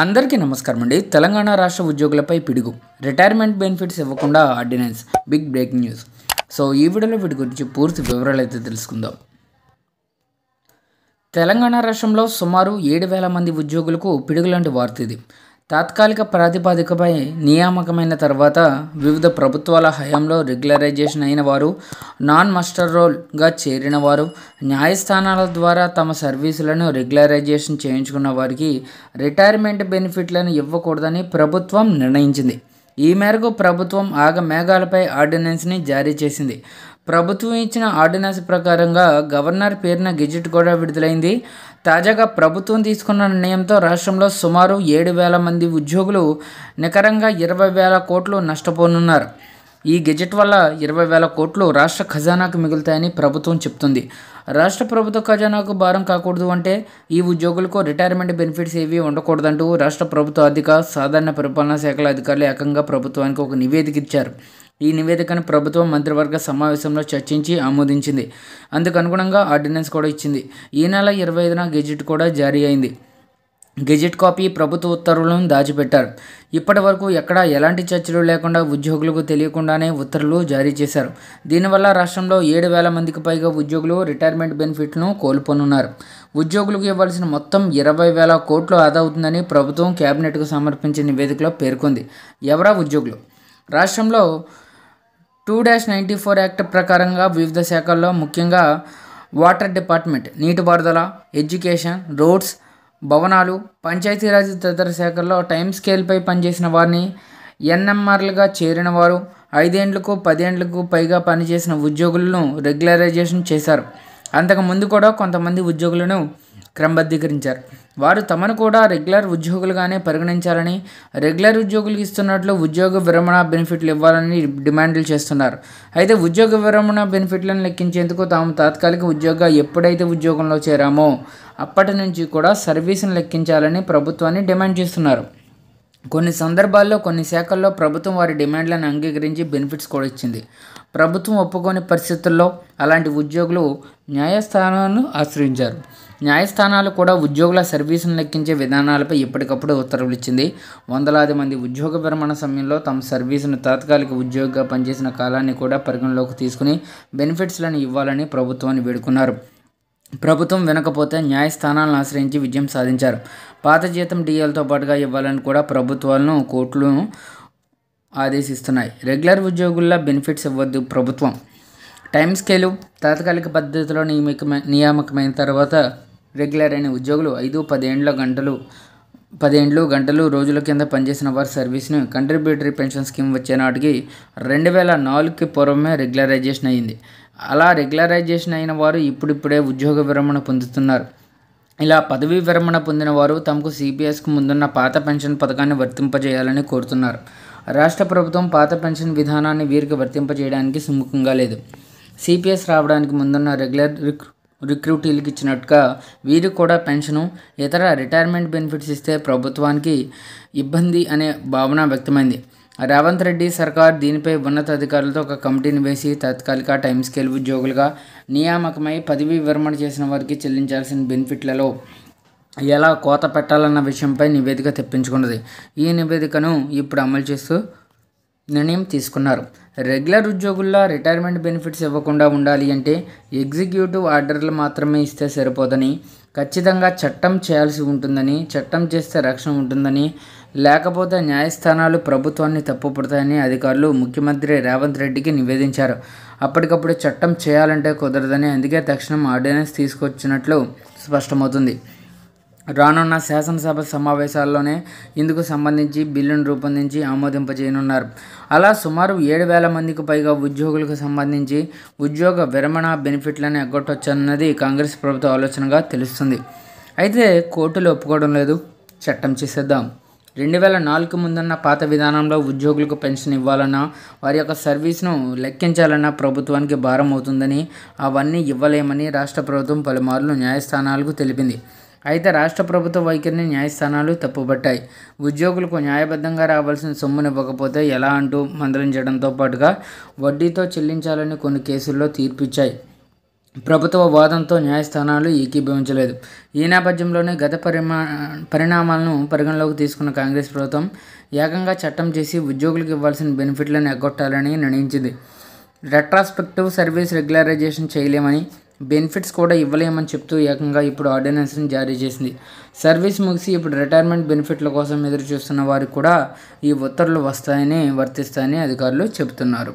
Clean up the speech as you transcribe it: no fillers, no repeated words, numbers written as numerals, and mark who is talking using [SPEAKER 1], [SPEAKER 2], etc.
[SPEAKER 1] అందరికీ నమస్కారం అండి. తెలంగాణ రాష్ట్ర ఉద్యోగులపై పిడుగు, రిటైర్మెంట్ బెనిఫిట్స్ ఇవ్వకుండా ordinance, big breaking news. So ఈ వీడియోలో వీటి గురించి పూర్తి వివరాలు అయితే తెలుసుకుందాం. తెలంగాణ రాష్ట్రంలో సుమారు 7,000 మంది ఉద్యోగులకు పిడుగులాంటి వార్త ఇది. తాత్కాలిక ప్రాతిపదికపై నియామకమైన తర్వాత వివిధ ప్రభుత్వాల హయాంలో రెగ్యులరైజేషన్ అయిన వారు, నాన్ మాస్టర్ రోల్గా చేరిన వారు, న్యాయస్థానాల ద్వారా తమ సర్వీసులను రెగ్యులరైజేషన్ చేయించుకున్న వారికి రిటైర్మెంట్ బెనిఫిట్లను ఇవ్వకూడదని ప్రభుత్వం నిర్ణయించింది. ఈ మేరకు ప్రభుత్వం ఆగమేఘాలపై ఆర్డినెన్స్ని జారీ చేసింది. ప్రభుత్వం ఇచ్చిన ఆర్డినెన్స్ ప్రకారంగా గవర్నర్ పేరున గెజిట్ కూడా విడుదలైంది. తాజాగా ప్రభుత్వం తీసుకున్న నిర్ణయంతో రాష్ట్రంలో సుమారు 7,000 మంది ఉద్యోగులు నికరంగా 20,000 కోట్లు నష్టపోనున్నారు. ఈ గెజెట్ వల్ల 20,000 కోట్లు రాష్ట్ర ఖజానాకు మిగులుతాయని ప్రభుత్వం చెప్తుంది. రాష్ట్ర ప్రభుత్వ ఖజానాకు భారం కాకూడదు అంటే ఈ ఉద్యోగులకు రిటైర్మెంట్ బెనిఫిట్స్ ఏవి ఉండకూడదంటూ రాష్ట్ర ప్రభుత్వ ఆర్థిక సాధారణ పరిపాలనా శాఖల అధికారులు ఏకంగా ప్రభుత్వానికి ఒక నివేదిక ఇచ్చారు. ఈ నివేదికను ప్రభుత్వం మంత్రివర్గ సమావేశంలో చర్చించి ఆమోదించింది. అందుకు అనుగుణంగా ఆర్డినెన్స్ కూడా ఇచ్చింది. ఈ నెల 25న గెజిట్ కూడా జారీ అయింది. గెజిట్ కాపీ ప్రభుత్వ ఉత్తర్వులను దాచిపెట్టారు. ఇప్పటి వరకు ఎక్కడా ఎలాంటి చర్చలు లేకుండా ఉద్యోగులకు తెలియకుండానే ఉత్తర్వులు జారీ చేశారు. దీనివల్ల రాష్ట్రంలో 7,000 మందికి పైగా ఉద్యోగులు రిటైర్మెంట్ బెనిఫిట్లను కోల్పోనున్నారు. ఉద్యోగులకు ఇవ్వాల్సిన మొత్తం 20,000 కోట్లు ఆదా అవుతుందని ప్రభుత్వం కేబినెట్కు సమర్పించిన నివేదికలో పేర్కొంది. ఎవరా ఉద్యోగులు? రాష్ట్రంలో 2-94 యాక్ట్ ప్రకారంగా వివిధ శాఖల్లో ముఖ్యంగా వాటర్ డిపార్ట్మెంట్, నీటిపారుదల, ఎడ్యుకేషన్, రోడ్స్, భవనాలు, పంచాయతీరాజ్ తదితర శాఖల్లో టైం స్కేల్పై పనిచేసిన వారిని, ఎన్ఎంఆర్లుగా చేరిన వారు, 5 ఏళ్లకు 10 ఏళ్లకు పైగా పనిచేసిన ఉద్యోగులను రెగ్యులరైజేషన్ చేశారు. అంతకుముందు కూడా కొంతమంది ఉద్యోగులను క్రమబద్ధీకరించారు. వారు తమను కూడా రెగ్యులర్ ఉద్యోగులుగానే పరిగణించాలని, రెగ్యులర్ ఉద్యోగులకు ఇస్తున్నట్లు ఉద్యోగ విరమణ బెనిఫిట్లు ఇవ్వాలని డిమాండ్లు చేస్తున్నారు. అయితే ఉద్యోగ విరమణ బెనిఫిట్లను లెక్కించేందుకు తాము తాత్కాలిక ఉద్యోగంగా ఎప్పుడైతే ఉద్యోగంలో చేరామో అప్పటి నుంచి కూడా సర్వీసును లెక్కించాలని ప్రభుత్వాన్ని డిమాండ్ చేస్తున్నారు. కొన్ని సందర్భాల్లో కొన్ని శాఖల్లో ప్రభుత్వం వారి డిమాండ్లను అంగీకరించి బెనిఫిట్స్ కూడా ఇచ్చింది. ప్రభుత్వం ఒప్పుకోని పరిస్థితుల్లో అలాంటి ఉద్యోగులు న్యాయస్థానాలను ఆశ్రయించారు. న్యాయస్థానాలు కూడా ఉద్యోగుల సర్వీసును లెక్కించే విధానాలపై ఎప్పటికప్పుడు ఉత్తర్వులు ఇచ్చింది. వందలాది మంది ఉద్యోగ విరమణ సమయంలో తమ సర్వీసును తాత్కాలిక ఉద్యోగిగా పనిచేసిన కాలాన్ని కూడా పరిగణలోకి తీసుకుని బెనిఫిట్స్లను ఇవ్వాలని ప్రభుత్వాన్ని వేడుకున్నారు. ప్రభుత్వం వినకపోతే న్యాయస్థానాలను ఆశ్రయించి విజయం సాధించారు. పాత జీతం డిఏలతో పాటుగా ఇవ్వాలని కూడా ప్రభుత్వాలను కోర్టులు ఆదేశిస్తున్నాయి. రెగ్యులర్ ఉద్యోగుల్లో బెనిఫిట్స్ ఇవ్వద్దు ప్రభుత్వం. టైం స్కేలు తాత్కాలిక పద్ధతిలో నియామకమైన తర్వాత రెగ్యులర్ అయిన ఉద్యోగులు 10 ఏళ్ళు గంటలు రోజుల కింద పనిచేసిన వారి సర్వీస్ను కంట్రిబ్యూటరీ పెన్షన్ స్కీమ్ వచ్చే నాటికి 2004కి పూర్వమే రెగ్యులరైజేషన్ అయ్యింది. అలా రెగ్యులరైజేషన్ అయిన వారు ఇప్పుడిప్పుడే ఉద్యోగ విరమణ పొందుతున్నారు. ఇలా పదవీ విరమణ పొందిన వారు తమకు సిపిఎస్కు ముందున్న పాత పెన్షన్ పథకాన్ని వర్తింపజేయాలని కోరుతున్నారు. రాష్ట్ర ప్రభుత్వం పాత పెన్షన్ విధానాన్ని వీరికి వర్తింపజేయడానికి సుముఖంగా లేదు. సిపిఎస్ రావడానికి ముందున్న రెగ్యులర్ రిక్రూటీలకు ఇచ్చినట్టుగా వీరికి కూడా పెన్షను, ఇతర రిటైర్మెంట్ బెనిఫిట్స్ ఇస్తే ప్రభుత్వానికి ఇబ్బంది అనే భావన వ్యక్తమైంది. రేవంత్ రెడ్డి సర్కార్ దీనిపై ఉన్నతాధికారులతో ఒక కమిటీని వేసి తాత్కాలిక టైం స్కేల్ ఉద్యోగులుగా నియామకమై పదవీ విరమణ చేసిన వారికి చెల్లించాల్సిన బెనిఫిట్లలో ఎలా కోత పెట్టాలన్న విషయంపై నివేదిక తెప్పించుకున్నది. ఈ నివేదికను ఇప్పుడు అమలు చేస్తూ నిర్ణయం తీసుకున్నారు. రెగ్యులర్ ఉద్యోగుల్లో రిటైర్మెంట్ బెనిఫిట్స్ ఇవ్వకుండా ఉండాలి అంటే ఎగ్జిక్యూటివ్ ఆర్డర్లు మాత్రమే ఇస్తే సరిపోదని, ఖచ్చితంగా చట్టం చేయాల్సి ఉంటుందని, చట్టం చేస్తే రక్షణ ఉంటుందని, లేకపోతే న్యాయస్థానాలు ప్రభుత్వాన్ని తప్పుపడతాయని అధికారులు ముఖ్యమంత్రి రేవంత్ రెడ్డికి నివేదించారు. అప్పటికప్పుడు చట్టం చేయాలంటే కుదరదని, అందుకే తక్షణం ఆర్డినెన్స్ తీసుకొచ్చినట్లు స్పష్టమవుతుంది. రానున్న శాసనసభ సమావేశాల్లోనే ఇందుకు సంబంధించి బిల్లును రూపొందించి ఆమోదింపజేయనున్నారు. అలా సుమారు 7,000 మందికి పైగా ఉద్యోగులకు సంబంధించి ఉద్యోగ విరమణ బెనిఫిట్లను ఎగ్గొట్టొచ్చన్నది కాంగ్రెస్ ప్రభుత్వ ఆలోచనగా తెలుస్తుంది. అయితే కోర్టులు ఒప్పుకోవడం లేదు. చట్టం చేసేద్దాం. 2004కు ముందున్న పాత విధానంలో ఉద్యోగులకు పెన్షన్ ఇవ్వాలన్నా, వారి యొక్క సర్వీస్ను లెక్కించాలన్నా ప్రభుత్వానికి భారం అవుతుందని, అవన్నీ ఇవ్వలేమని రాష్ట్ర ప్రభుత్వం పలుమార్లు న్యాయస్థానాలకు తెలిపింది. అయితే రాష్ట్ర ప్రభుత్వ వైఖరిని న్యాయస్థానాలు తప్పుపట్టాయి. ఉద్యోగులకు న్యాయబద్ధంగా రావాల్సిన సొమ్మును ఇవ్వకపోతే ఎలా అంటూ మందలించడంతో పాటుగా వడ్డీతో చెల్లించాలని కొన్ని కేసుల్లో తీర్పు ఇచ్చాయి. ప్రభుత్వ వాదంతో న్యాయస్థానాలు ఏకీభవించలేదు. ఈ నేపథ్యంలోనే గత పరిణామాలను పరిగణలోకి తీసుకున్న కాంగ్రెస్ ప్రభుత్వం ఏకంగా చట్టం చేసి ఉద్యోగులకు ఇవ్వాల్సిన బెనిఫిట్లను ఎగ్గొట్టాలని నిర్ణయించింది. రెట్రాస్పెక్టివ్ సర్వీస్ రెగ్యులరైజేషన్ చేయలేమని, బెనిఫిట్స్ కూడా ఇవ్వలేమని చెప్తూ ఏకంగా ఇప్పుడు ఆర్డినెన్స్ని జారీ చేసింది. సర్వీస్ ముగిసి ఇప్పుడు రిటైర్మెంట్ బెనిఫిట్ల కోసం ఎదురు చూస్తున్న వారికి కూడా ఈ ఉత్తర్వులు వర్తిస్తాయని అధికారులు చెబుతున్నారు.